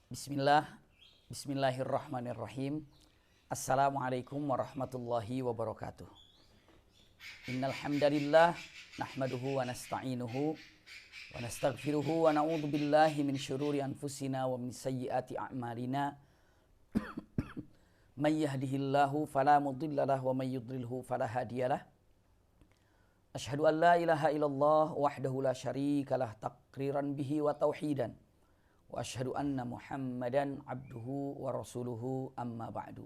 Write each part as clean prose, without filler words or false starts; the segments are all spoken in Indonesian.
Bismillah, Bismillahirrahmanirrahim. Assalamualaikum warahmatullahi wabarakatuh. Innal hamdalillah nahmaduhu wa nasta'inuhu wa nastaghfiruhu wa na'udzu billahi min syururi anfusina wa min sayyiati a'malina. May yahdihillahu fala mudhillalah wa may yudlilhu fala hadiyalah. Asyhadu an la ilaha illallah wahdahu la syarikalah taqriran bihi wa tauhidan. Wa asyhadu anna Muhammadan abduhu wa rasuluhu amma ba'du.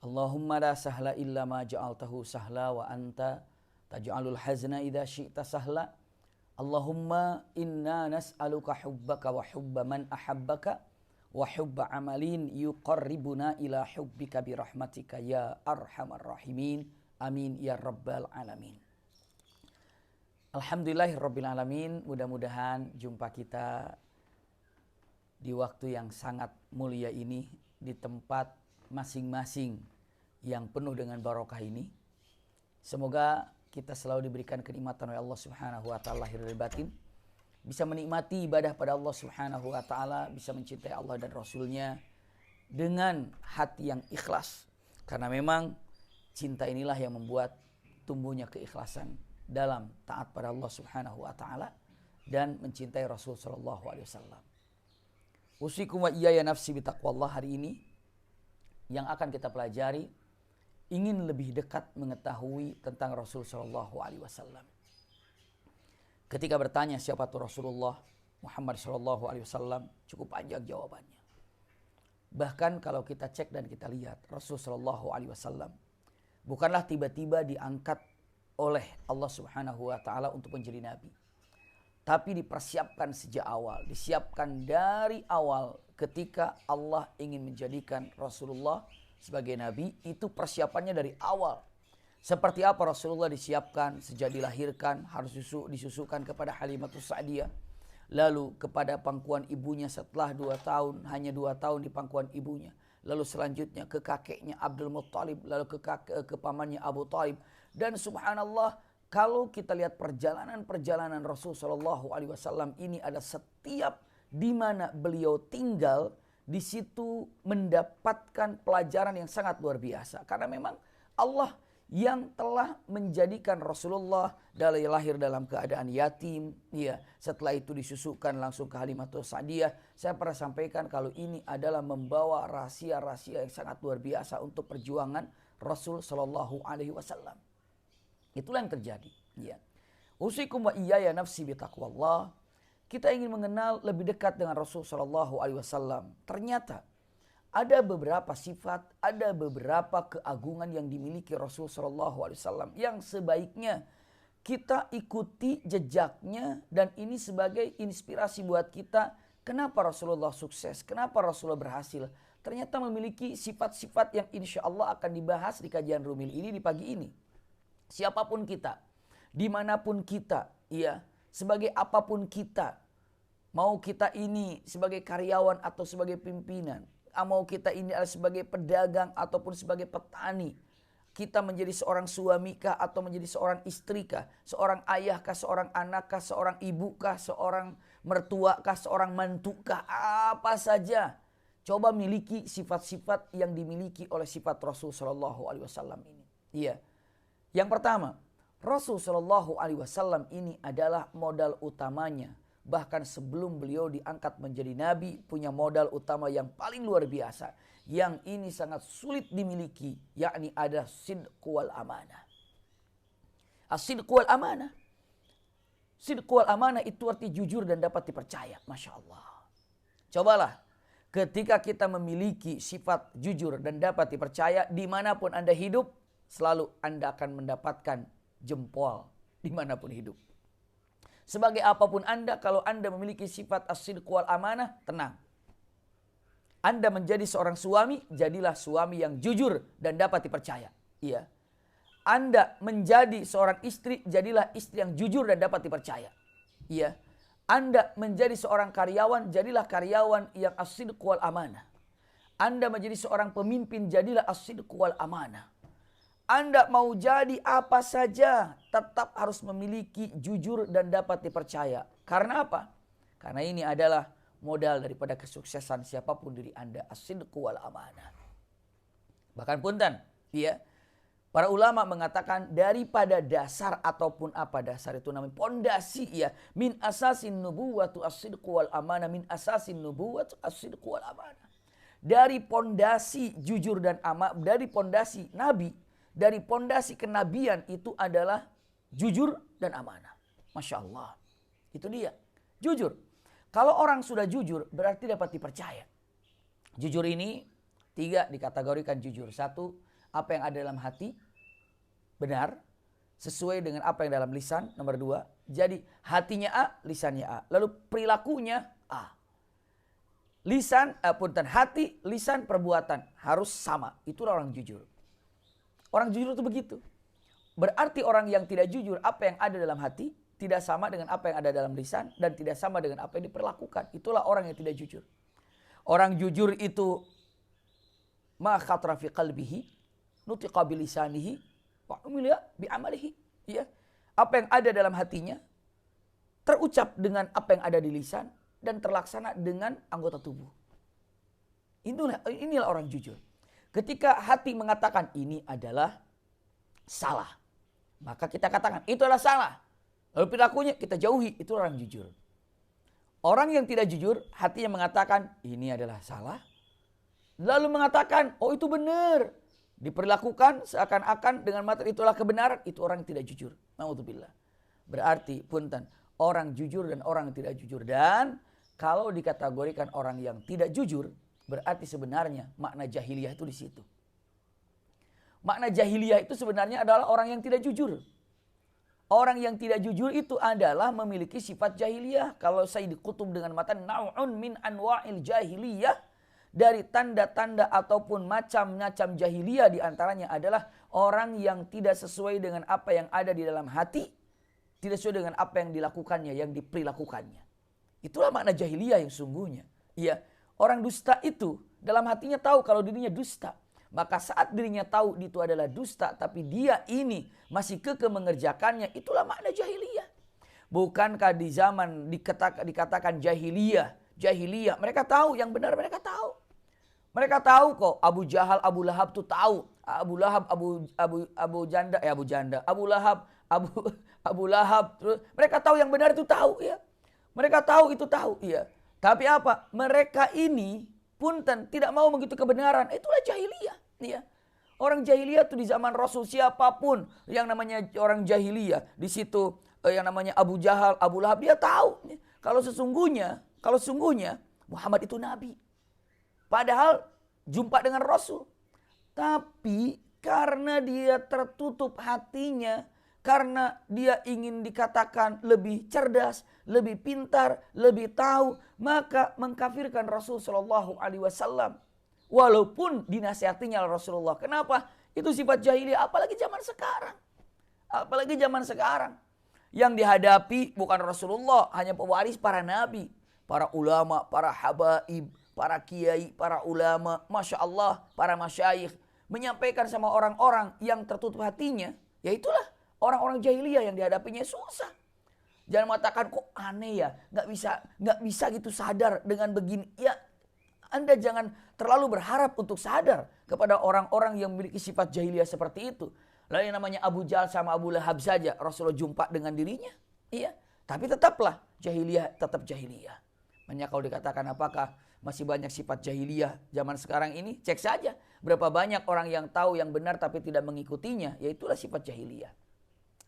Allahumma la sahla illa ma ja'altahu sahla wa anta taj'alul hazna idza syi'ta sahla. Allahumma inna nas'aluka hubbaka wa hubba man ahabbaka wa hubba amalin yuqarribuna ila hubbika bi rahmatika ya arhamar rahimin. Amin ya rabbal alamin. Alhamdulillahirabbil alamin. Mudah-mudahan jumpa kita di waktu yang sangat mulia ini, di tempat masing-masing yang penuh dengan barokah ini. Semoga kita selalu diberikan kenikmatan oleh Allah Subhanahu wa taala lahir dan batin, bisa menikmati ibadah pada Allah Subhanahu wa taala, bisa mencintai Allah dan Rasulnya dengan hati yang ikhlas. Karena memang cinta inilah yang membuat tumbuhnya keikhlasan dalam taat pada Allah Subhanahu wa taala dan mencintai Rasul sallallahu alaihi wasallam. Usikum wa iyaya nafsi bitaqwallah. Hari ini yang akan kita pelajari, ingin lebih dekat mengetahui tentang Rasul sallallahu alaihi wasallam. Ketika bertanya siapa itu Rasulullah Muhammad sallallahu alaihi wasallam, cukup panjang jawabannya. Bahkan kalau kita cek dan kita lihat, Rasul sallallahu alaihi wasallam bukanlah tiba-tiba diangkat oleh Allah Subhanahu wa taala untuk menjadi nabi. Tapi dipersiapkan sejak awal, disiapkan dari awal ketika Allah ingin menjadikan Rasulullah sebagai nabi, itu persiapannya dari awal. Seperti apa Rasulullah disiapkan sejak dilahirkan, harus disusukan kepada Halimatus Sa'diyah. Lalu kepada pangkuan ibunya setelah 2 tahun, hanya 2 tahun di pangkuan ibunya. Lalu selanjutnya ke kakeknya Abdul Muttalib, lalu ke pamannya Abu Thalib. Dan subhanallah, kalau kita lihat perjalanan Rasul Shallallahu Alaihi Wasallam ini, ada setiap di mana beliau tinggal, di situ mendapatkan pelajaran yang sangat luar biasa. Karena memang Allah yang telah menjadikan Rasulullah dari lahir dalam keadaan yatim, ya, setelah itu disusukan langsung ke Halimatus Sa'diyah. Saya pernah sampaikan kalau ini adalah membawa rahasia-rahasia yang sangat luar biasa untuk perjuangan Rasul Shallallahu Alaihi Wasallam. Itulah yang terjadi. Ya. Usikum wa iyaya nafsi bitaqwallah. Kita ingin mengenal lebih dekat dengan Rasul sallallahu alaihi wasallam. Ternyata ada beberapa sifat, ada beberapa keagungan yang dimiliki Rasul sallallahu alaihi wasallam yang sebaiknya kita ikuti jejaknya, dan ini sebagai inspirasi buat kita. Kenapa Rasulullah sukses? Kenapa Rasulullah berhasil? Ternyata memiliki sifat-sifat yang insya Allah akan dibahas di kajian Rumil ini di pagi ini. Siapapun kita, dimanapun kita, ya, sebagai apapun kita, mau kita ini sebagai karyawan atau sebagai pimpinan, mau kita ini sebagai pedagang ataupun sebagai petani, kita menjadi seorang suami kah atau menjadi seorang istri kah, seorang ayah kah, seorang anak kah, seorang ibu kah, seorang mertua kah, seorang mantu kah, apa saja, coba miliki sifat-sifat yang dimiliki oleh sifat Rasul Shallallahu Alaihi Wasallam ini. Iya. Yang pertama, Rasul Shallallahu Alaihi Wasallam ini adalah modal utamanya. Bahkan sebelum beliau diangkat menjadi nabi, punya modal utama yang paling luar biasa. Yang ini sangat sulit dimiliki, yakni ada sidq wal amanah. As-sidq wal amanah. Sidq wal amanah itu arti jujur dan dapat dipercaya. Masya Allah. Cobalah, ketika kita memiliki sifat jujur dan dapat dipercaya, dimanapun Anda hidup, selalu Anda akan mendapatkan jempol dimanapun hidup. Sebagai apapun Anda, kalau Anda memiliki sifat as-sidq wal amanah, tenang. Anda menjadi seorang suami, jadilah suami yang jujur dan dapat dipercaya. Iya. Anda menjadi seorang istri, jadilah istri yang jujur dan dapat dipercaya. Iya. Anda menjadi seorang karyawan, jadilah karyawan yang as-sidq wal amanah. Anda menjadi seorang pemimpin, jadilah as-sidq wal amanah. Anda mau jadi apa saja, tetap harus memiliki jujur dan dapat dipercaya. Karena apa? Karena ini adalah modal daripada kesuksesan siapapun diri Anda. As-sidqu wal amanah. Bahkan punten, ya. Para ulama mengatakan daripada dasar ataupun apa dasar itu namanya pondasi ya. Min asasin nubuwatu as-sidqu wal amanah, min asasin nubuwatu as-sidqu wal amanah. Dari pondasi jujur dan amanah, dari pondasi nabi, dari pondasi kenabian itu adalah jujur dan amanah. Masya Allah. Itu dia. Jujur. Kalau orang sudah jujur berarti dapat dipercaya. Jujur ini 3 dikategorikan jujur. 1, apa yang ada dalam hati benar sesuai dengan apa yang dalam lisan. Nomor 2, jadi hatinya A, lisannya A. Lalu perilakunya A. Lisan, hati, lisan, perbuatan harus sama. Itulah orang jujur. Orang jujur itu begitu. Berarti orang yang tidak jujur, apa yang ada dalam hati tidak sama dengan apa yang ada dalam lisan dan tidak sama dengan apa yang diperlakukan. Itulah orang yang tidak jujur. Orang jujur itu ma khatra fi qalbihi nutiqa bilisanihi wa umila bi amalihi, ya. Apa yang ada dalam hatinya terucap dengan apa yang ada di lisan dan terlaksana dengan anggota tubuh. Inilah orang jujur. Ketika hati mengatakan ini adalah salah, maka kita katakan itu adalah salah. Lalu perilakunya kita jauhi, itu orang jujur. Orang yang tidak jujur, hatinya mengatakan ini adalah salah, lalu mengatakan oh itu benar. Diperlakukan seakan-akan dengan materi itulah kebenaran, itu orang yang tidak jujur. Na'udzubillah. Berarti punten, orang jujur dan orang yang tidak jujur. Dan kalau dikategorikan orang yang tidak jujur, berarti sebenarnya makna jahiliyah itu di situ. Makna jahiliyah itu sebenarnya adalah orang yang tidak jujur. Orang yang tidak jujur itu adalah memiliki sifat jahiliyah. Kalau Sayyid Qutb dengan matan nau'un min anwa'il jahiliyah, dari tanda-tanda ataupun macam-macam jahiliyah diantaranya adalah orang yang tidak sesuai dengan apa yang ada di dalam hati, tidak sesuai dengan apa yang dilakukannya, yang diperilakukannya. Itulah makna jahiliyah yang sungguhnya. Iya, orang dusta itu dalam hatinya tahu kalau dirinya dusta. Maka saat dirinya tahu itu adalah dusta, tapi dia ini masih kekeh mengerjakannya, itulah makna jahiliyah. Bukankah di zaman dikatakan jahiliyah, mereka tahu yang benar, mereka tahu. Mereka tahu kok Abu Jahal, Abu Lahab tuh tahu. Abu Lahab, Abu Lahab. Terus mereka tahu yang benar itu tahu ya. Mereka tahu itu tahu ya. Tapi apa? Mereka ini punten tidak mau begitu kebenaran. Itulah jahiliyah. Ya. Orang jahiliyah itu di zaman Rasul siapapun yang namanya orang jahiliyah. Di situ yang namanya Abu Jahal, Abu Lahab dia tahu. Kalau sesungguhnya Muhammad itu Nabi. Padahal jumpa dengan Rasul. Tapi karena dia tertutup hatinya, karena dia ingin dikatakan lebih cerdas, lebih pintar, lebih tahu, maka mengkafirkan Rasul Shallallahu Alaihi Wasallam. Walaupun dinasihatinya Rasulullah. Kenapa? Itu sifat jahiliyah. Apalagi zaman sekarang. Yang dihadapi bukan Rasulullah, hanya pewaris para nabi, para ulama, para habaib, para kiai, para ulama, Masya Allah, para masyayikh, menyampaikan sama orang-orang yang tertutup hatinya, ya itulah orang-orang jahiliyah yang dihadapinya susah. Jangan mengatakan kok aneh ya, nggak bisa gitu sadar dengan begini. Ya, Anda jangan terlalu berharap untuk sadar kepada orang-orang yang memiliki sifat jahiliyah seperti itu. Lalu yang namanya Abu Jahal sama Abu Lahab saja Rasulullah jumpa dengan dirinya, iya. Tapi tetaplah jahiliyah, tetap jahiliyah. Makanya kalau dikatakan apakah masih banyak sifat jahiliyah zaman sekarang ini, cek saja berapa banyak orang yang tahu yang benar tapi tidak mengikutinya, yaitulah sifat jahiliyah.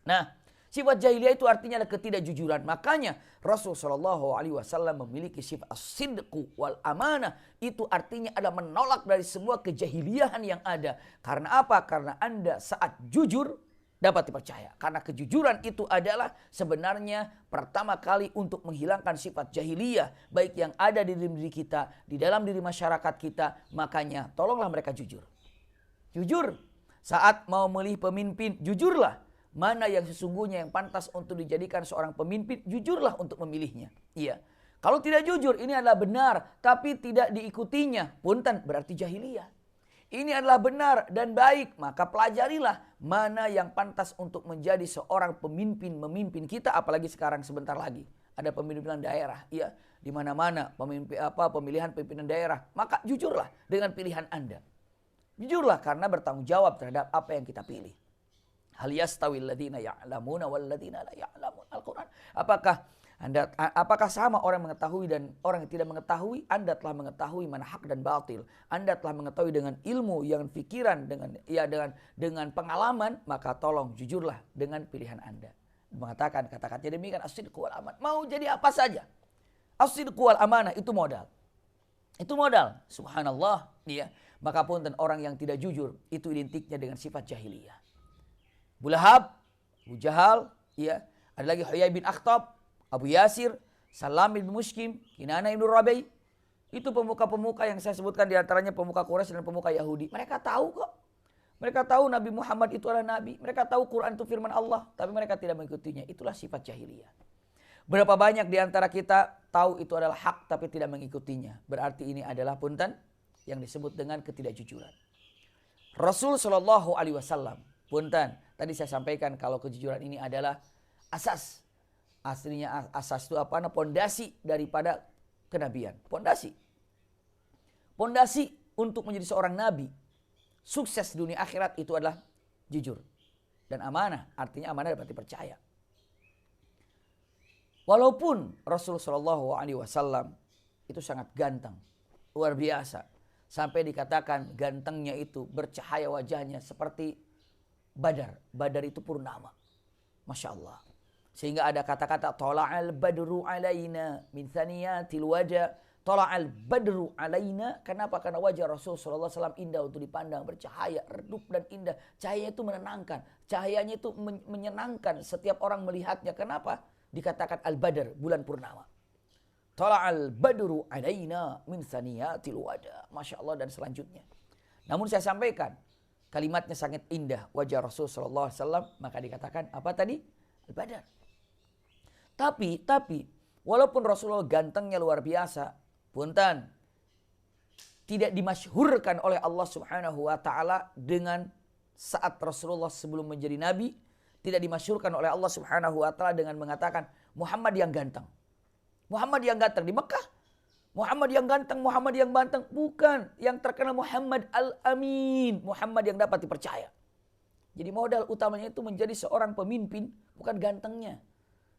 Nah, sifat jahiliyah itu artinya adalah ketidakjujuran. Makanya Rasulullah SAW memiliki sifat as-sidqu wal amanah. Itu artinya adalah menolak dari semua kejahiliyahan yang ada. Karena apa? Karena Anda saat jujur dapat dipercaya. Karena kejujuran itu adalah sebenarnya pertama kali untuk menghilangkan sifat jahiliyah. Baik yang ada di diri kita, di dalam diri masyarakat kita. Makanya tolonglah mereka jujur. Jujur. Saat mau memilih pemimpin, jujurlah. Mana yang sesungguhnya yang pantas untuk dijadikan seorang pemimpin, jujurlah untuk memilihnya. Iya. Kalau tidak jujur, ini adalah benar, tapi tidak diikutinya. Punten, berarti jahiliyah. Ini adalah benar dan baik, maka pelajarilah mana yang pantas untuk menjadi seorang pemimpin memimpin kita, apalagi sekarang sebentar lagi ada pemimpinan daerah, ya. di mana-mana pemilihan pimpinan daerah, maka jujurlah dengan pilihan Anda. Jujurlah karena bertanggung jawab terhadap apa yang kita pilih. Hal yastawil ladzina ya'lamuna wal ladzina la ya'lamun. Al-Qur'an. Apakah sama orang mengetahui dan orang yang tidak mengetahui? Anda telah mengetahui mana hak dan batil. Anda telah mengetahui dengan ilmu, yang pikiran, dengan pengalaman, maka tolong jujurlah dengan pilihan Anda. Mengatakan kata-kata demikian as-sidqu wal amanah. Mau jadi apa saja. As-sidqu wal amanah itu modal. Itu modal. Subhanallah, ya. Maka pun dan orang yang tidak jujur itu identiknya dengan sifat jahiliyah. Abu Lahab, Abu Jahal, ya. Ada lagi Huyai bin Akhtab, Abu Yasir, Salam bin Mushkim, Kinana bin Rabi. Itu pemuka-pemuka yang saya sebutkan, diantaranya pemuka Quraisy dan pemuka Yahudi. Mereka tahu kok. Mereka tahu Nabi Muhammad itu adalah Nabi. Mereka tahu Quran itu firman Allah. Tapi mereka tidak mengikutinya. Itulah sifat jahiliyah. Berapa banyak diantara kita tahu itu adalah hak tapi tidak mengikutinya. Berarti ini adalah punten yang disebut dengan ketidakjujuran. Rasul SAW, punten. Tadi saya sampaikan kalau kejujuran ini adalah asas. Aslinya asas itu apa? Pondasi daripada kenabian. Pondasi. Pondasi untuk menjadi seorang nabi. Sukses dunia akhirat itu adalah jujur. Dan amanah. Artinya amanah dapat dipercaya. Walaupun Rasulullah SAW itu sangat ganteng. Luar biasa. Sampai dikatakan gantengnya itu bercahaya wajahnya seperti Badar. Badar itu purnama. Masya Allah. Sehingga ada kata-kata Tala'al badru alaina min thaniyatil wajah. Tala'al badru alaina. Kenapa? Karena wajah Rasulullah SAW indah untuk dipandang. Bercahaya, redup dan indah. Cahayanya itu menenangkan. Cahayanya itu menyenangkan setiap orang melihatnya. Kenapa? Dikatakan Al-Badr, bulan purnama. Tala'al badru alaina min thaniyatil wajah. Masya Allah dan selanjutnya. Namun saya sampaikan. Kalimatnya sangat indah. Wajah Rasulullah SAW. Maka dikatakan apa tadi? Al-Badr. Tapi walaupun Rasulullah gantengnya luar biasa, punten, tidak dimasyhurkan oleh Allah Subhanahu wa taala dengan saat Rasulullah sebelum menjadi nabi, tidak dimasyhurkan oleh Allah Subhanahu wa taala dengan mengatakan Muhammad yang ganteng. Muhammad yang ganteng di Mekah. Muhammad yang ganteng, Muhammad yang banteng, bukan. Yang terkenal Muhammad Al-Amin, Muhammad yang dapat dipercaya. Jadi modal utamanya itu menjadi seorang pemimpin, bukan gantengnya.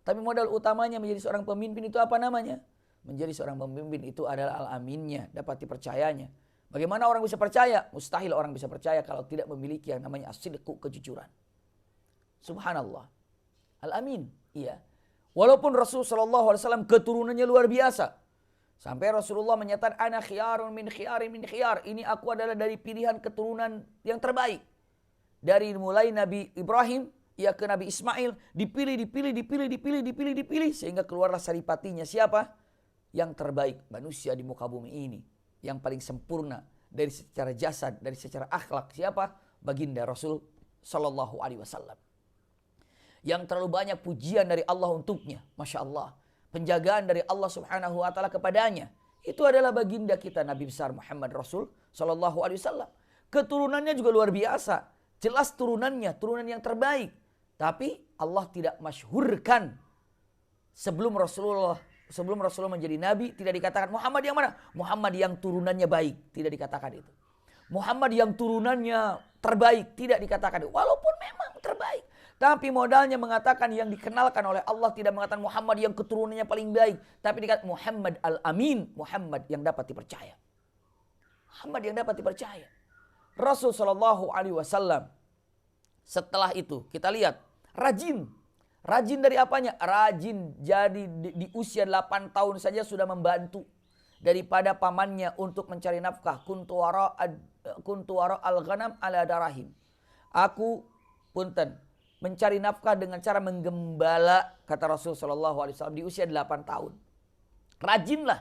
Tapi modal utamanya menjadi seorang pemimpin itu apa namanya? Menjadi seorang pemimpin itu adalah al-aminnya, dapat dipercayanya. Bagaimana orang bisa percaya? Mustahil orang bisa percaya kalau tidak memiliki yang namanya as-sidqu, kejujuran. Subhanallah. Al-amin, iya. Walaupun Rasulullah SAW keturunannya luar biasa. Sampai Rasulullah menyatakan ana khiyarun min khiyarin min khiyar. Ini aku adalah dari pilihan keturunan yang terbaik. Dari mulai Nabi Ibrahim ya ke Nabi Ismail, dipilih sehingga keluarlah saripatinya siapa? Yang terbaik manusia di muka bumi ini, yang paling sempurna dari secara jasad, dari secara akhlak siapa? Baginda Rasul sallallahu alaihi wasallam. Yang terlalu banyak pujian dari Allah untuknya, Masya Allah. Penjagaan dari Allah Subhanahu wa taala kepadanya. Itu adalah baginda kita Nabi besar Muhammad Rasul sallallahu alaihi wasallam. Keturunannya juga luar biasa. Jelas turunannya, turunan yang terbaik. Tapi Allah tidak masyhurkan sebelum Rasulullah menjadi nabi tidak dikatakan Muhammad yang mana? Muhammad yang turunannya baik, tidak dikatakan itu. Muhammad yang turunannya terbaik, tidak dikatakan itu. Walaupun memang terbaik. Tapi modalnya mengatakan yang dikenalkan oleh Allah tidak mengatakan Muhammad yang keturunannya paling baik. Tapi dikatakan Muhammad Al-Amin. Muhammad yang dapat dipercaya. Muhammad yang dapat dipercaya. Rasul SAW setelah itu kita lihat. Rajin. Rajin dari apanya? Rajin jadi di usia 8 tahun saja sudah membantu. Daripada pamannya untuk mencari nafkah. Kuntu wara al-ghanam ala darahim. Aku punten. Mencari nafkah dengan cara menggembala, kata Rasul SAW di usia 8 tahun. Rajinlah.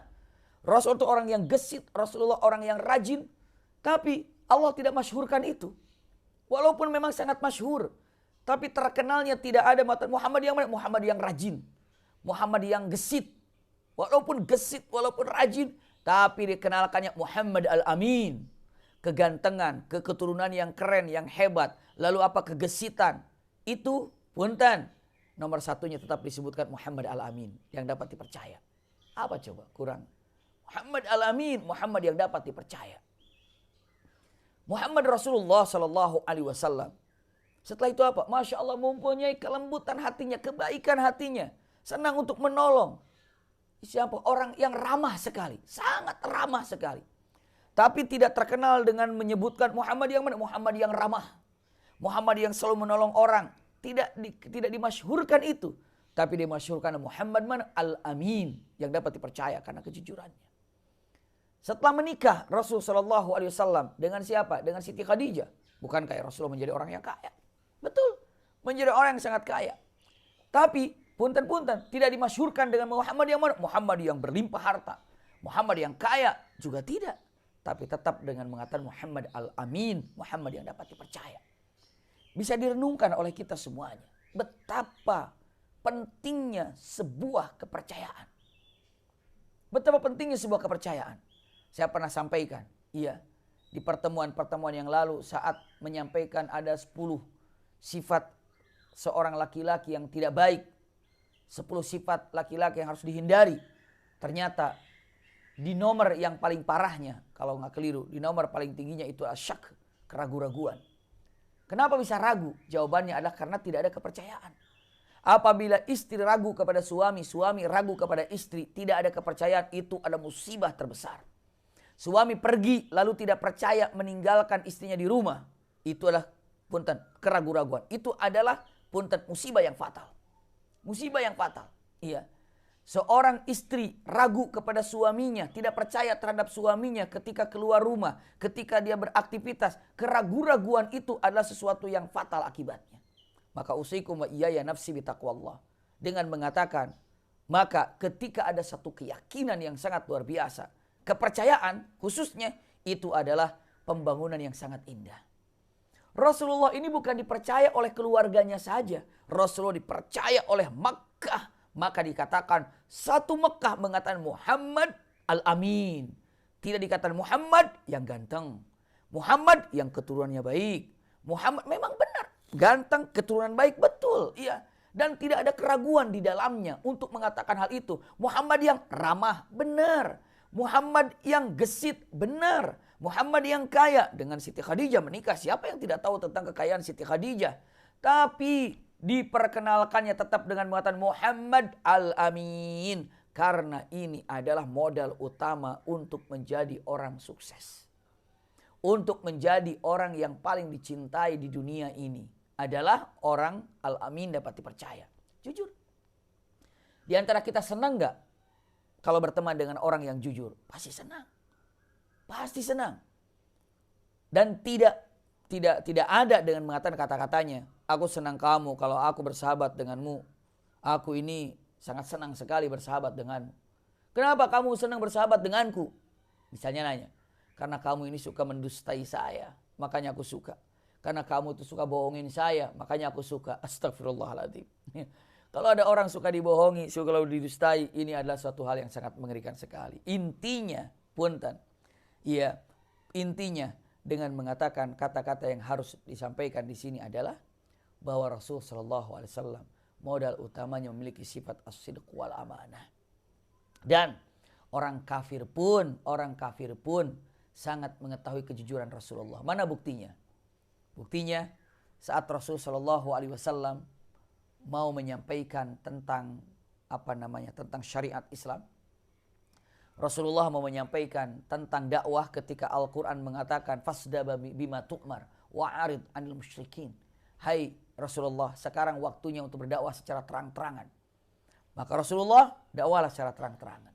Rasul itu orang yang gesit, Rasulullah orang yang rajin. Tapi Allah tidak masyhurkan itu. Walaupun memang sangat masyhur. Tapi terkenalnya tidak ada Muhammad yang mana? Muhammad yang rajin. Muhammad yang gesit. Walaupun gesit, walaupun rajin. Tapi dikenalkannya Muhammad Al-Amin. Kegantengan, keturunan yang keren, yang hebat. Lalu apa? Kegesitan. Itu punten nomor satunya tetap disebutkan Muhammad Al-Amin yang dapat dipercaya. Apa coba kurang? Muhammad al-Amin, Muhammad yang dapat dipercaya. Muhammad Rasulullah Sallallahu Alaihi Wasallam. Setelah itu apa? Masya Allah, mempunyai kelembutan hatinya, kebaikan hatinya, senang untuk menolong. Siapa? Orang yang ramah sekali, sangat ramah sekali. Tapi tidak terkenal dengan menyebutkan Muhammad yang mana? Muhammad yang ramah, Muhammad yang selalu menolong orang. Tidak dimasyhurkan itu. Tapi dimasyhurkan Muhammad mana? Al-Amin, yang dapat dipercaya karena kejujurannya. Setelah menikah Rasul Shallallahu Alaihi Wasallam dengan siapa? Dengan Siti Khadijah. Bukan kayak Rasulullah menjadi orang yang kaya. Betul, menjadi orang yang sangat kaya. Tapi punten-punten tidak dimasyhurkan dengan Muhammad yang mana? Muhammad yang berlimpah harta, Muhammad yang kaya juga tidak. Tapi tetap dengan mengatakan Muhammad Al-Amin, Muhammad yang dapat dipercaya. Bisa direnungkan oleh kita semuanya. Betapa pentingnya sebuah kepercayaan. Betapa pentingnya sebuah kepercayaan. Saya pernah sampaikan, iya, di pertemuan-pertemuan yang lalu saat menyampaikan ada 10 sifat seorang laki-laki yang tidak baik. 10 sifat laki-laki yang harus dihindari. Ternyata di nomor yang paling parahnya, kalau nggak keliru, di nomor paling tingginya itu asyak, keraguan-raguan. Kenapa bisa ragu? Jawabannya adalah karena tidak ada kepercayaan. Apabila istri ragu kepada suami, suami ragu kepada istri, tidak ada kepercayaan, itu ada musibah terbesar. Suami pergi lalu tidak percaya meninggalkan istrinya di rumah. Itu adalah punten keraguan-raguan. Itu adalah punten musibah yang fatal. Musibah yang fatal. Iya. Seorang istri ragu kepada suaminya, tidak percaya terhadap suaminya ketika keluar rumah, ketika dia beraktivitas. Keraguan-raguan itu adalah sesuatu yang fatal akibatnya. Maka usikum wa iyaya nafsi bitaqwallah. Dengan mengatakan, maka ketika ada satu keyakinan yang sangat luar biasa, kepercayaan khususnya itu adalah pembangunan yang sangat indah. Rasulullah ini bukan dipercaya oleh keluarganya saja. Rasulullah dipercaya oleh Makkah. Maka dikatakan satu Makkah mengatakan Muhammad Al-Amin. Tidak dikatakan Muhammad yang ganteng. Muhammad yang keturunannya baik. Muhammad memang benar. Ganteng, keturunan baik, betul. Iya. Dan tidak ada keraguan di dalamnya untuk mengatakan hal itu. Muhammad yang ramah, benar. Muhammad yang gesit, benar. Muhammad yang kaya, dengan Siti Khadijah menikah. Siapa yang tidak tahu tentang kekayaan Siti Khadijah? Tapi diperkenalkannya tetap dengan mengatakan Muhammad Al-Amin. Karena ini adalah modal utama untuk menjadi orang sukses. Untuk menjadi orang yang paling dicintai di dunia ini adalah orang Al-Amin, dapat dipercaya. Jujur. Di antara kita senang gak kalau berteman dengan orang yang jujur? Pasti senang. Pasti senang. Dan tidak ada dengan mengatakan kata-katanya, aku senang kamu kalau aku bersahabat denganmu. Aku ini sangat senang sekali bersahabat denganmu. Kenapa kamu senang bersahabat denganku? Misalnya nanya, karena kamu ini suka mendustai saya, makanya aku suka. Karena kamu itu suka bohongin saya, makanya aku suka. Astagfirullahaladzim. Kalau ada orang suka dibohongi, suka lalu didustai, ini adalah suatu hal yang sangat mengerikan sekali. Intinya, punten, iya, intinya dengan mengatakan kata-kata yang harus disampaikan di sini adalah bahwa Rasul Shallallahu Alaihi Wasallam modal utamanya memiliki sifat as-sidq wal amanah. Dan orang kafir pun sangat mengetahui kejujuran Rasulullah. Mana buktinya? Buktinya saat Rasul Shallallahu Alaihi Wasallam mau menyampaikan tentang tentang syariat Islam. Rasulullah mau menyampaikan tentang dakwah ketika Al-Quran mengatakan fasda bima tu'mar wa'arid anil musyrikin. Hai Rasulullah, sekarang waktunya untuk berdakwah secara terang-terangan. Maka Rasulullah dakwahlah secara terang-terangan.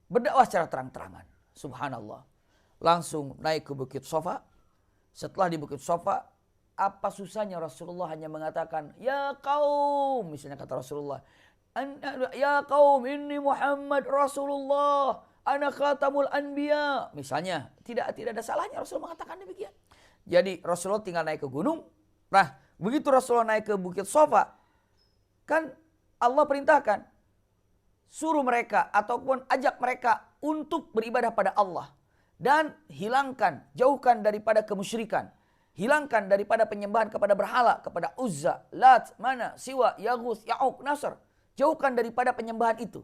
Berdakwah secara terang-terangan. Subhanallah. Langsung naik ke Bukit Sofa. Setelah di Bukit Sofa, apa susahnya Rasulullah hanya mengatakan, ya kaum, misalnya kata Rasulullah, ya kaum ini Muhammad Rasulullah, ana khatamul anbiya. Misalnya, tidak ada salahnya Rasulullah mengatakan demikian. Jadi Rasulullah tinggal naik ke gunung. Nah, begitu Rasulullah naik ke Bukit Sofa, kan Allah perintahkan, suruh mereka ataupun ajak mereka untuk beribadah pada Allah. Dan jauhkan daripada kemusyrikan. Hilangkan daripada penyembahan kepada berhala, kepada Uzza, Lat, Mana, Siwa, Yaghus, Ya'uq, Nasr. Jauhkan daripada penyembahan itu.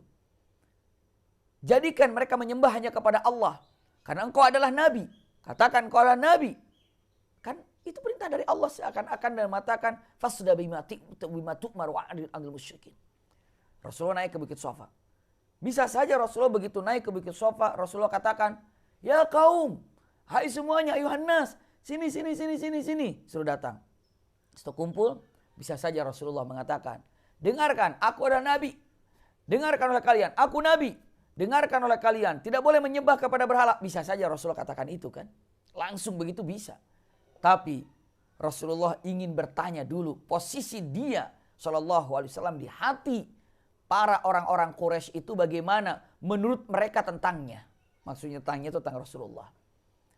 Jadikan mereka menyembah hanya kepada Allah. Karena engkau adalah Nabi. Katakan engkau adalah Nabi. Kan itu perintah dari Allah seakan-akan dan mengatakan fasda bima tu'mar wa'adil anil musyrikin. Rasulullah naik ke Bukit Shafa. Bisa saja Rasulullah begitu naik ke Bukit Shafa, Rasulullah katakan, "Ya kaum, hai semuanya, ayuhan nas, sini. Suruh datang. Setelah kumpul, bisa saja Rasulullah mengatakan, dengarkan, aku adalah Nabi. Dengarkan oleh kalian, aku Nabi. Dengarkan oleh kalian, tidak boleh menyembah kepada berhala. Bisa saja Rasulullah katakan itu kan. Langsung begitu bisa. Tapi Rasulullah ingin bertanya dulu posisi dia SAW di hati para orang-orang Quraisy itu bagaimana menurut mereka tentangnya. Maksudnya tanya itu tentang Rasulullah.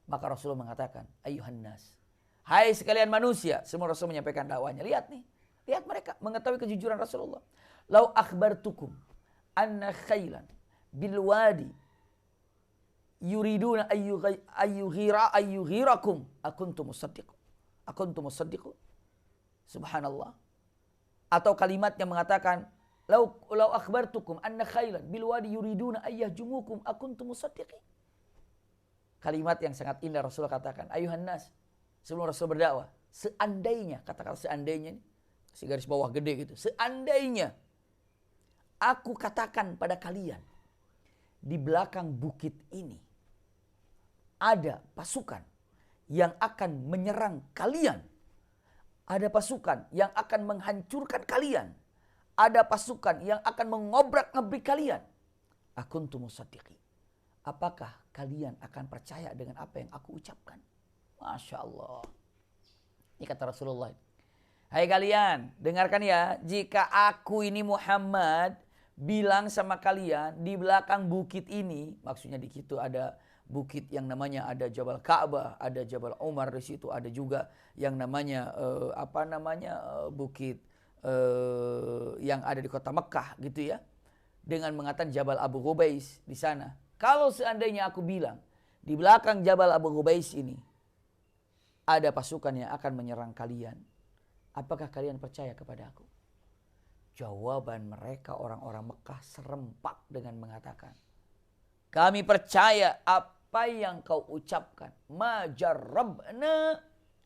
Maka Rasulullah mengatakan, ayuhan nas. Hai sekalian manusia. Semua Rasul menyampaikan dakwanya. Lihat nih. Lihat mereka mengetahui kejujuran Rasulullah. Lau akhbartukum anna khailan bilwadi yuriduna ayyughirakum akuntum musaddiqu. Subhanallah. Atau kalimat yang mengatakan lau akhbartukum anna khailan bilwadi yuriduna ayyahjumukum akuntum musaddiqin. Kalimat yang sangat indah Rasulullah katakan, ayuhan nas. Sebelum Rasul berdakwah, seandainya, kata-kata seandainya ini, kasih garis bawah gede gitu. Seandainya aku katakan pada kalian, di belakang bukit ini ada pasukan yang akan menyerang kalian. Ada pasukan yang akan menghancurkan kalian. Ada pasukan yang akan mengobrak-ngabrik kalian. Akuntum musaddiqin. Apakah kalian akan percaya dengan apa yang aku ucapkan? Masya Allah. Ini kata Rasulullah. Hai kalian, dengarkan ya. Jika aku ini Muhammad bilang sama kalian di belakang bukit ini, maksudnya di situ ada bukit yang namanya ada Jabal Ka'bah, ada Jabal Umar di situ, ada juga yang namanya bukit yang ada di kota Mekah gitu ya. Dengan mengatakan Jabal Abu Ghubais di sana. Kalau seandainya aku bilang di belakang Jabal Abu Ghubais ini ada pasukan yang akan menyerang kalian, apakah kalian percaya kepada aku? Jawaban mereka orang-orang Mekah serempak dengan mengatakan, kami percaya apa yang kau ucapkan. Ma jarrabna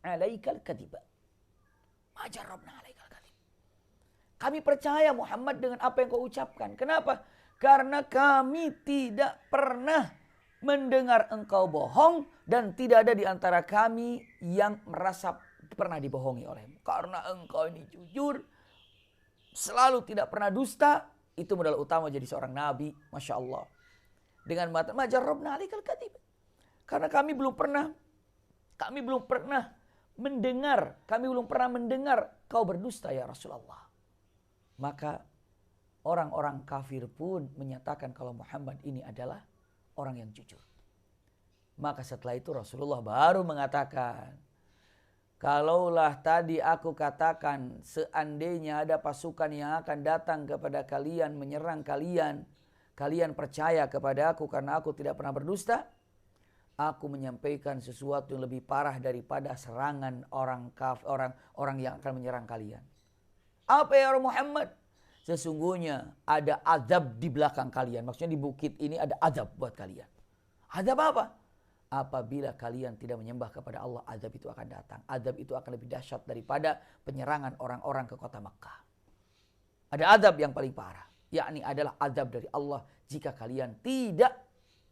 alaikal kadiba. Ma jarrabna alaikal kadiba. Kami percaya Muhammad dengan apa yang kau ucapkan. Kenapa? Karena kami tidak pernah mendengar engkau bohong dan tidak ada di antara kami yang merasa pernah dibohongi olehmu. Karena engkau ini jujur, selalu tidak pernah dusta, itu modal utama jadi seorang nabi, Masya Allah. Dengan mata majarrabna alikal kadhib. Karena kami belum pernah mendengar kau berdusta ya Rasulullah. Maka orang-orang kafir pun menyatakan kalau Muhammad ini adalah orang yang jujur. Maka setelah itu Rasulullah baru mengatakan, kalaulah tadi aku katakan seandainya ada pasukan yang akan datang kepada kalian, menyerang kalian, kalian percaya kepada aku karena aku tidak pernah berdusta, aku menyampaikan sesuatu yang lebih parah daripada serangan orang yang akan menyerang kalian. Apa ya Muhammad? Sesungguhnya ada azab di belakang kalian. Maksudnya di bukit ini ada azab buat kalian. Azab apa? Apabila kalian tidak menyembah kepada Allah, azab itu akan datang. Azab itu akan lebih dahsyat daripada penyerangan orang-orang ke kota Makkah. Ada azab yang paling parah. Yakni adalah azab dari Allah jika kalian tidak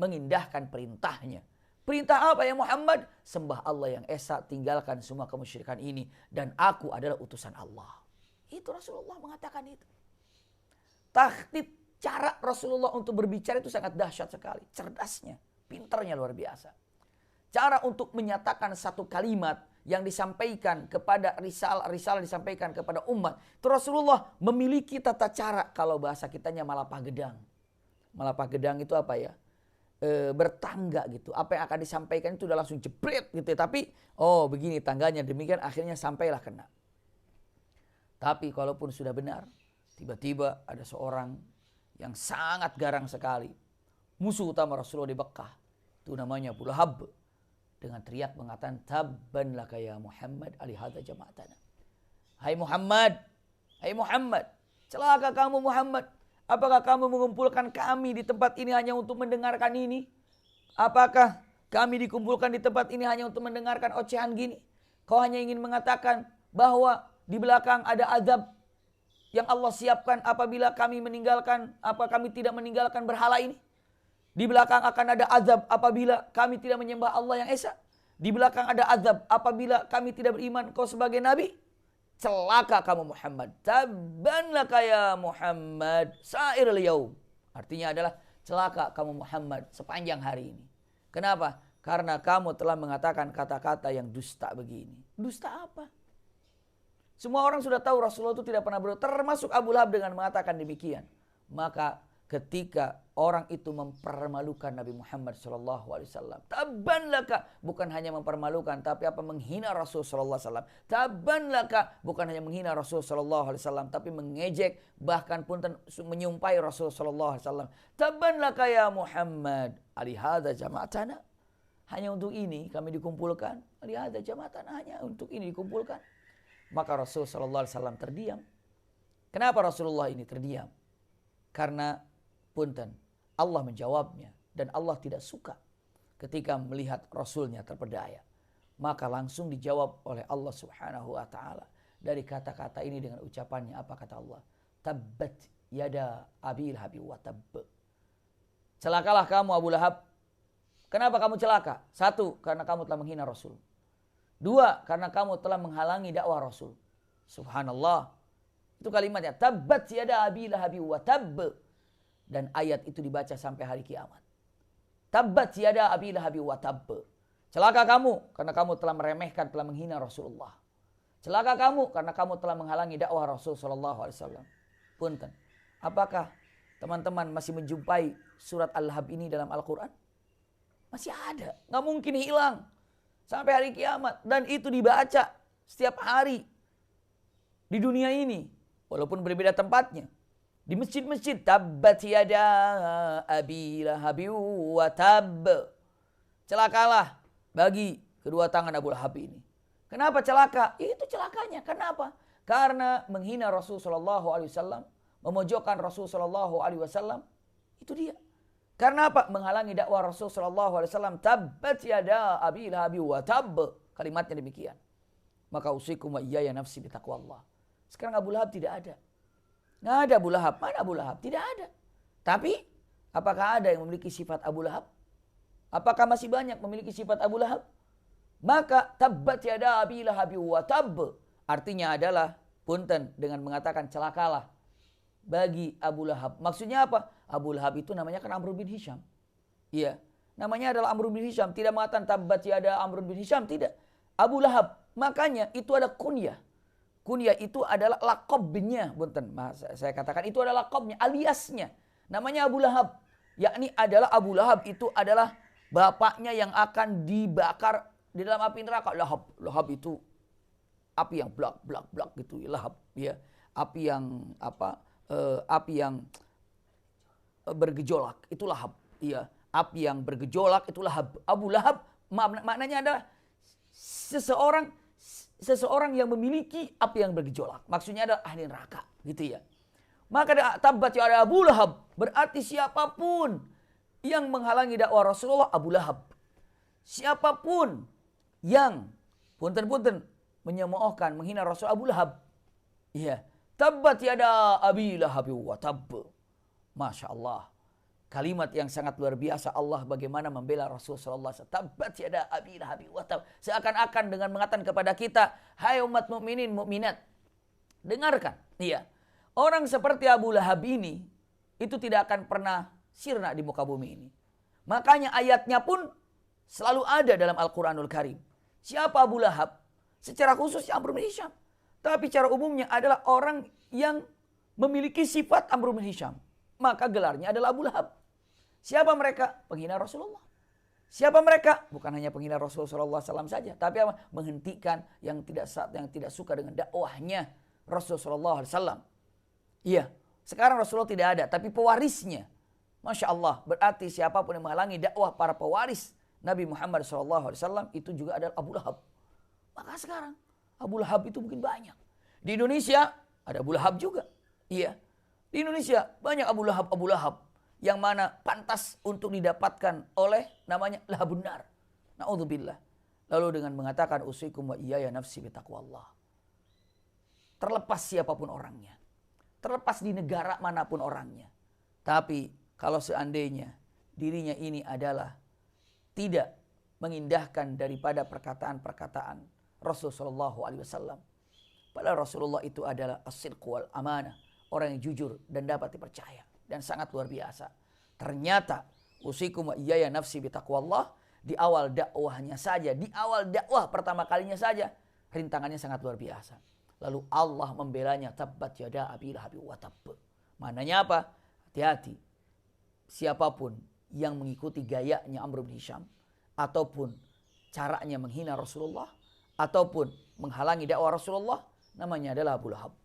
mengindahkan perintahnya. Perintah apa ya Muhammad? Sembah Allah yang esa, tinggalkan semua kemusyrikan ini. Dan aku adalah utusan Allah. Itu Rasulullah mengatakan itu. Taktib cara Rasulullah untuk berbicara itu sangat dahsyat sekali. Cerdasnya, pintarnya luar biasa. Cara untuk menyatakan satu kalimat yang disampaikan kepada risalah disampaikan kepada umat. Itu Rasulullah memiliki tata cara, kalau bahasa kitanya malapah gedang. Malapah gedang itu apa ya? Bertangga gitu. Apa yang akan disampaikan itu udah langsung jebret gitu. Tapi begini tangganya, demikian akhirnya sampailah kena. Tapi kalaupun sudah benar, tiba-tiba ada seorang yang sangat garang sekali. Musuh utama Rasulullah di Mekah. Itu namanya Abu Lahab. Dengan teriak mengatakan, tabban laka ya Muhammad alihadza jama'atana. Hai Muhammad, celaka kamu Muhammad. Apakah kamu mengumpulkan kami di tempat ini hanya untuk mendengarkan ini? Apakah kami dikumpulkan di tempat ini hanya untuk mendengarkan ocehan gini? Kau hanya ingin mengatakan bahwa di belakang ada azab yang Allah siapkan apabila kami tidak meninggalkan berhala ini? Di belakang akan ada azab apabila kami tidak menyembah Allah yang Esa. Di belakang ada azab apabila kami tidak beriman kau sebagai nabi. Celaka kamu Muhammad. Tabban laka ya Muhammad sa'iril yaum. Artinya adalah celaka kamu Muhammad sepanjang hari ini. Kenapa? Karena kamu telah mengatakan kata-kata yang dusta begini. Dusta apa? Semua orang sudah tahu Rasulullah itu tidak pernah berdoa. Termasuk Abu Lahab dengan mengatakan demikian. Maka ketika orang itu mempermalukan Nabi Muhammad SAW. Tabban laka. Bukan hanya mempermalukan. Tapi menghina Rasulullah SAW. Tabban laka. Bukan hanya menghina Rasulullah SAW. Tapi mengejek. Bahkan pun menyumpai Rasulullah SAW. Tabban laka ya Muhammad. Alihada jama'atana. Hanya untuk ini kami dikumpulkan. Alihada jama'atana. Hanya untuk ini dikumpulkan. Maka Rasulullah SAW terdiam. Kenapa Rasulullah ini terdiam? Karena punten, Allah menjawabnya dan Allah tidak suka ketika melihat Rasulnya terpedaya. Maka langsung dijawab oleh Allah Subhanahu wa taala dari kata-kata ini dengan ucapannya. Apa kata Allah? Tabbat yada Abi Lahab wa tabb. Celakalah kamu Abu Lahab. Kenapa kamu celaka? 1, karena kamu telah menghina Rasul. 2, karena kamu telah menghalangi dakwah Rasul. Subhanallah. Itu kalimatnya. Tabbat yada Abi Lahab wa tabb. Dan ayat itu dibaca sampai hari kiamat. Tabbat yada Abi Lahab wa tabb. Celaka kamu karena kamu telah meremehkan, telah menghina Rasulullah. Celaka kamu karena kamu telah menghalangi dakwah Rasul sallallahu alaihi wasallam. Punten. Apakah teman-teman masih menjumpai surat Al-Lahab ini dalam Al-Qur'an? Masih ada. Nggak mungkin hilang sampai hari kiamat. Dan itu dibaca setiap hari di dunia ini. Walaupun berbeda tempatnya. Di masjid-masjid. Tabbat yada Abi Lahab wa tabb. Celakalah bagi kedua tangan Abu Lahab ini. Kenapa celaka? Itu celakanya. Kenapa? Karena menghina Rasul sallallahu alaihi wasallam, memojokkan Rasul sallallahu alaihi wasallam. Itu dia. Karena apa? Menghalangi dakwah Rasul sallallahu alaihi wasallam. Tabbat yada Abi Lahab wa tabb. Kalimatnya demikian. Maka usikum wa iyaya nafsi bitaqwallah. Sekarang Abu Lahab tidak ada. Nggak ada Abu Lahab. Mana Abu Lahab? Tidak ada. Tapi apakah ada yang memiliki sifat Abu Lahab? Apakah masih banyak memiliki sifat Abu Lahab? Maka tabbat yada Abi Lahab wa tabb. Artinya adalah punten dengan mengatakan celakalah bagi Abu Lahab. Maksudnya apa? Abu Lahab itu namanya kan Amr bin Hisham. Iya. Namanya adalah Amr bin Hisham. Tidak mengatakan tabbat yada Amr bin Hisham. Tidak. Abu Lahab. Makanya itu ada kunyah. Kunyah itu adalah lakobnya, bunten. Saya katakan itu adalah lakobnya, aliasnya. Namanya Abu Lahab. Yakni adalah Abu Lahab itu adalah bapaknya yang akan dibakar di dalam api neraka. Lahab. Lahab itu api yang blak gitu. Lahab, ya. Api yang api yang bergejolak itu Lahab. Iya. Api yang bergejolak itu Lahab. Abu Lahab maknanya adalah seseorang yang memiliki api yang bergejolak. Maksudnya adalah ahli neraka, gitu ya. Maka tabbat ya Abu Lahab, berarti siapapun yang menghalangi dakwah Rasulullah, Abu Lahab. Siapapun yang punten-punten menyemoohkan, menghina Rasul, Abu Lahab. Iya. Tabbat yada Abi Lahab wa tabb. Masya Allah. Kalimat yang sangat luar biasa Allah bagaimana membela Rasul sallallahu alaihi wasallam. Tabbat yada Abi Lahab wa tabb. Seakan-akan dengan mengatakan kepada kita, hai umat mukminin mukminat, dengarkan. Iya. Orang seperti Abu Lahab ini itu tidak akan pernah sirna di muka bumi ini. Makanya ayatnya pun selalu ada dalam Al-Qur'anul Karim. Siapa Abu Lahab? Secara khusus Amr bin Hisham. Tapi secara umumnya adalah orang yang memiliki sifat Amr bin Hisham. Maka gelarnya adalah Abu Lahab. Siapa mereka? Penghina Rasulullah. Siapa mereka? Bukan hanya penghina Rasulullah SAW saja. Tapi apa? Menghentikan yang tidak suka dengan dakwahnya Rasulullah SAW. Iya. Sekarang Rasulullah tidak ada. Tapi pewarisnya. Masya Allah. Berarti siapapun yang menghalangi dakwah para pewaris Nabi Muhammad SAW. Itu juga adalah Abu Lahab. Maka sekarang Abu Lahab itu mungkin banyak. Di Indonesia ada Abu Lahab juga. Iya. Di Indonesia banyak Abu Lahab yang mana pantas untuk didapatkan oleh namanya lahabun nar. Na'udzubillah. Lalu dengan mengatakan usikum wa iyaya nafsi bitaqwallah. Terlepas siapapun orangnya. Terlepas di negara manapun orangnya. Tapi kalau seandainya dirinya ini adalah tidak mengindahkan daripada perkataan-perkataan Rasulullah SAW. Padahal Rasulullah itu adalah as-sidq wal amanah. Orang yang jujur dan dapat dipercaya. Dan sangat luar biasa. Ternyata usikum wa iyaya nafsi bitaqwallah. Di awal dakwahnya saja. Di awal dakwah pertama kalinya saja. Rintangannya sangat luar biasa. Lalu Allah membelanya. Tabbat yada abi lahabi wa tabb. Maknanya apa? Hati-hati. Siapapun yang mengikuti gayanya Amr bin Hisham. Ataupun caranya menghina Rasulullah. Ataupun menghalangi dakwah Rasulullah. Namanya adalah Abu Lahab.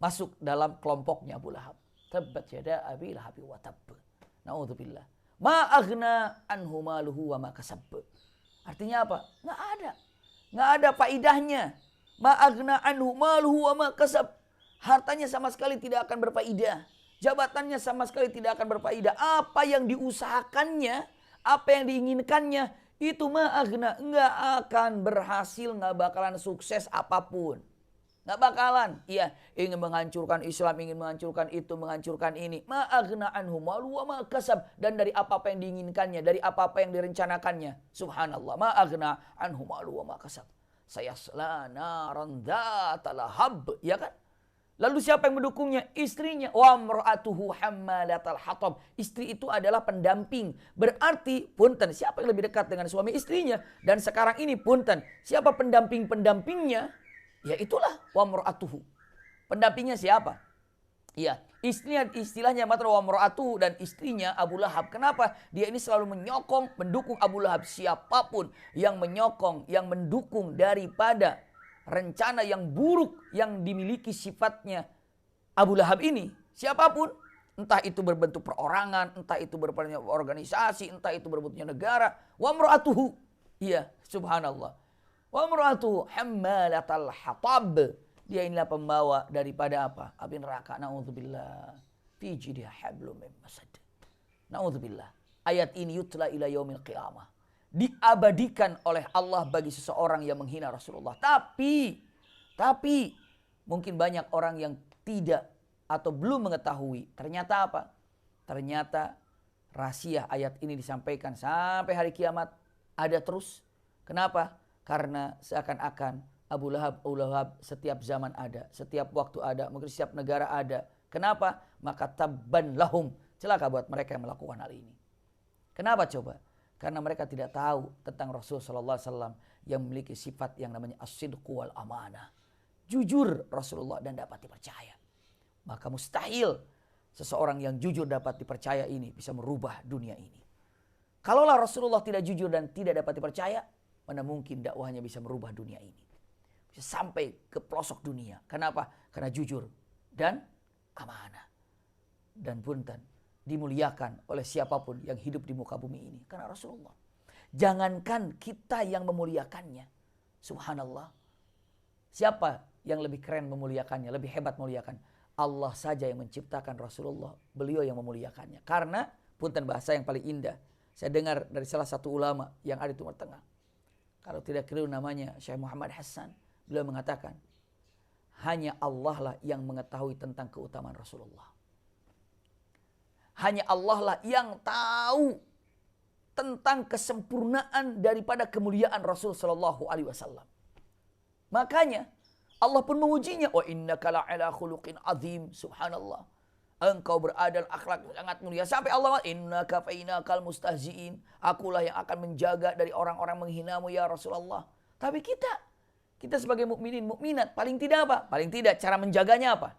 Masuk dalam kelompoknya Abu Lahab. Tabbat yada abi lahabi wa tabb. Na'udzubillah. Ma aghna anhu maluhu wa ma kasab. Artinya apa? Nggak ada faidahnya. Ma aghna anhu maluhu wa ma kasab. Hartanya sama sekali tidak akan berfaidah. Jabatannya sama sekali tidak akan berfaidah. Apa yang diusahakannya, apa yang diinginkannya, itu ma aghna. Nggak akan berhasil, nggak bakalan sukses apapun. Nggak bakalan. Iya, ingin menghancurkan Islam, ingin menghancurkan itu, menghancurkan ini. Ma aghna anhu maluhu wa ma kasab. Dan dari apa-apa yang diinginkannya, dari apa-apa yang direncanakannya. Subhanallah. Ma aghna anhu maluhu wa ma kasab. Sayasla naran dzata lahab. Ya kan? Lalu siapa yang mendukungnya? Istrinya. Wa imra'atuhu hammalatal hatab. Istri itu adalah pendamping. Berarti, punten, siapa yang lebih dekat dengan suami istrinya? Dan sekarang ini, punten, siapa pendamping-pendampingnya? Ya itulah wa imra'atuhu. Pendampingnya siapa? Iya, istilahnya matra wa imra'atuhu dan istrinya Abu Lahab. Kenapa? Dia ini selalu menyokong, mendukung Abu Lahab. Siapapun yang menyokong, yang mendukung daripada rencana yang buruk yang dimiliki sifatnya Abu Lahab ini, siapapun, entah itu berbentuk perorangan, entah itu berbentuk organisasi, entah itu berbentuknya negara, wa imra'atuhu. Iya, subhanallah. Wa imra'atuhu hammalatal hatab. Dia inilah pembawa daripada apa? Api neraka. Na'udzubillah. Fi jidha hablum min masad. Na'udzubillah. Ayat ini yutla ila yaumil qiyamah. Diabadikan oleh Allah bagi seseorang yang menghina Rasulullah. Tapi mungkin banyak orang yang tidak atau belum mengetahui. Ternyata apa? Ternyata rahasia ayat ini disampaikan sampai hari kiamat ada terus. Kenapa? Karena seakan-akan Abu Lahab setiap zaman ada, setiap waktu ada, mungkin setiap negara ada. Kenapa? Maka tabban lahum. Celaka buat mereka yang melakukan hal ini. Kenapa coba? Karena mereka tidak tahu tentang Rasul sallallahu alaihi wasallam yang memiliki sifat yang namanya as-sidq wal amanah. Jujur Rasulullah dan dapat dipercaya. Maka mustahil seseorang yang jujur dapat dipercaya ini bisa merubah dunia ini. Kalaulah Rasulullah tidak jujur dan tidak dapat dipercaya, mana mungkin dakwahnya bisa merubah dunia ini. Bisa sampai ke pelosok dunia. Kenapa? Karena jujur dan amanah. Dan punten, dimuliakan oleh siapapun yang hidup di muka bumi ini. Karena Rasulullah. Jangankan kita yang memuliakannya. Subhanallah. Siapa yang lebih keren memuliakannya, lebih hebat memuliakan? Allah saja yang menciptakan Rasulullah. Beliau yang memuliakannya. Karena, punten bahasa yang paling indah. Saya dengar dari salah satu ulama yang ada di Timur Tengah. Kalau tidak keliru namanya Syekh Muhammad Hassan. Beliau mengatakan, hanya Allah lah yang mengetahui tentang keutamaan Rasulullah. Hanya Allah lah yang tahu tentang kesempurnaan daripada kemuliaan Rasul sallallahu alaihi wasallam. Makanya Allah pun mengujinya, wa innaka la'ala khuluqin azim. Subhanallah. Engkau berada dalam akhlak sangat mulia. Sampai Allah, innaka fainakal mustahziin. Akulah yang akan menjaga dari orang-orang menghinamu ya Rasulullah. Tapi kita sebagai mukminin, mukminat, paling tidak apa? Paling tidak cara menjaganya apa?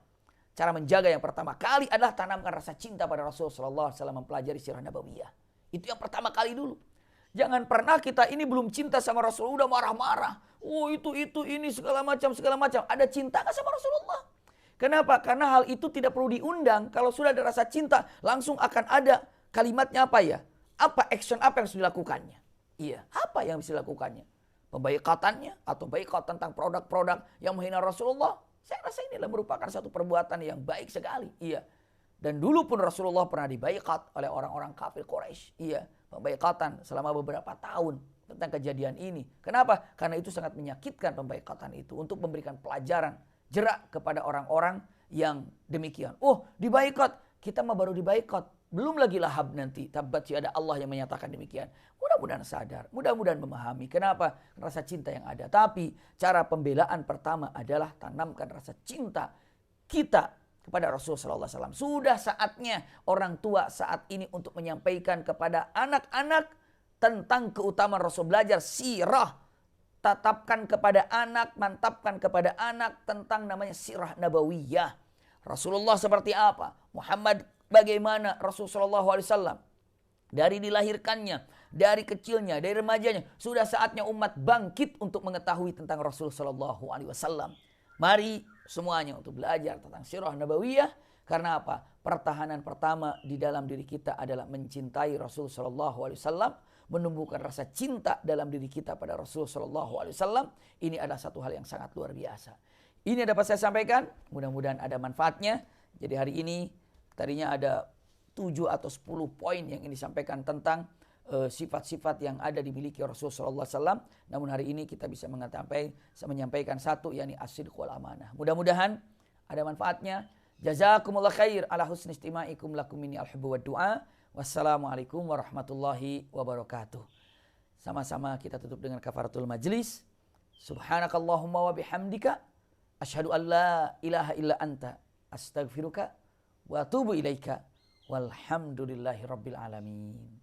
Cara menjaga yang pertama kali adalah tanamkan rasa cinta pada Rasul sallallahu alaihi wasallam, mempelajari sirah nabawiyah. Itu yang pertama kali dulu. Jangan pernah kita ini belum cinta sama Rasul udah marah-marah. Oh itu ini segala macam. Ada cinta enggak sama Rasulullah? Kenapa? Karena hal itu tidak perlu diundang. Kalau sudah ada rasa cinta, langsung akan ada kalimatnya apa ya? Apa action apa yang harus dilakukannya? Iya, apa yang bisa dilakukannya? Pembaikatannya atau baikat tentang produk-produk yang menghina Rasulullah? Saya rasa inilah merupakan satu perbuatan yang baik sekali. Iya. Dan dulu pun Rasulullah pernah dibaikat oleh orang-orang kafir Quraisy. Iya, pembaikatan selama beberapa tahun tentang kejadian ini. Kenapa? Karena itu sangat menyakitkan pembaikatan itu untuk memberikan pelajaran jerak kepada orang-orang yang demikian. Oh, dibaikat. Kita mah baru dibaikat. Belum lagi Lahab nanti. Tabat ada Allah yang menyatakan demikian. Mudah-mudahan sadar. Mudah-mudahan memahami. Kenapa? Rasa cinta yang ada. Tapi cara pembelaan pertama adalah tanamkan rasa cinta kita kepada Rasulullah SAW. Sudah saatnya orang tua saat ini untuk menyampaikan kepada anak-anak tentang keutamaan Rasul. Belajar sirah. Tatapkan kepada anak, mantapkan kepada anak tentang namanya sirah nabawiyah. Rasulullah seperti apa? Muhammad bagaimana? Rasulullah SAW. Dari dilahirkannya, dari kecilnya, dari remajanya. Sudah saatnya umat bangkit untuk mengetahui tentang Rasulullah SAW. Mari semuanya untuk belajar tentang sirah nabawiyah. Karena apa? Pertahanan pertama di dalam diri kita adalah mencintai Rasul sallallahu alaihi wasallam, menumbuhkan rasa cinta dalam diri kita pada Rasul sallallahu alaihi wasallam. Ini adalah satu hal yang sangat luar biasa. Ini dapat saya sampaikan, mudah-mudahan ada manfaatnya. Jadi hari ini tadinya ada 7 atau 10 poin yang ingin disampaikan tentang sifat-sifat yang ada dimiliki Rasul sallallahu alaihi wasallam. Namun hari ini kita bisa menyampaikan satu, yakni as-sidq wal amanah. Mudah-mudahan ada manfaatnya. Jazakumullah khair ala husni istima'ikum lakum minni al-hubbu wa du'a. Wassalamualaikum warahmatullahi wabarakatuh. Sama-sama kita tutup dengan kafaratul majlis. Subhanakallahumma wa bihamdika asyhadu an la ilaha illa anta astaghfiruka wa atubu ilaika walhamdulillahi rabbil alamin.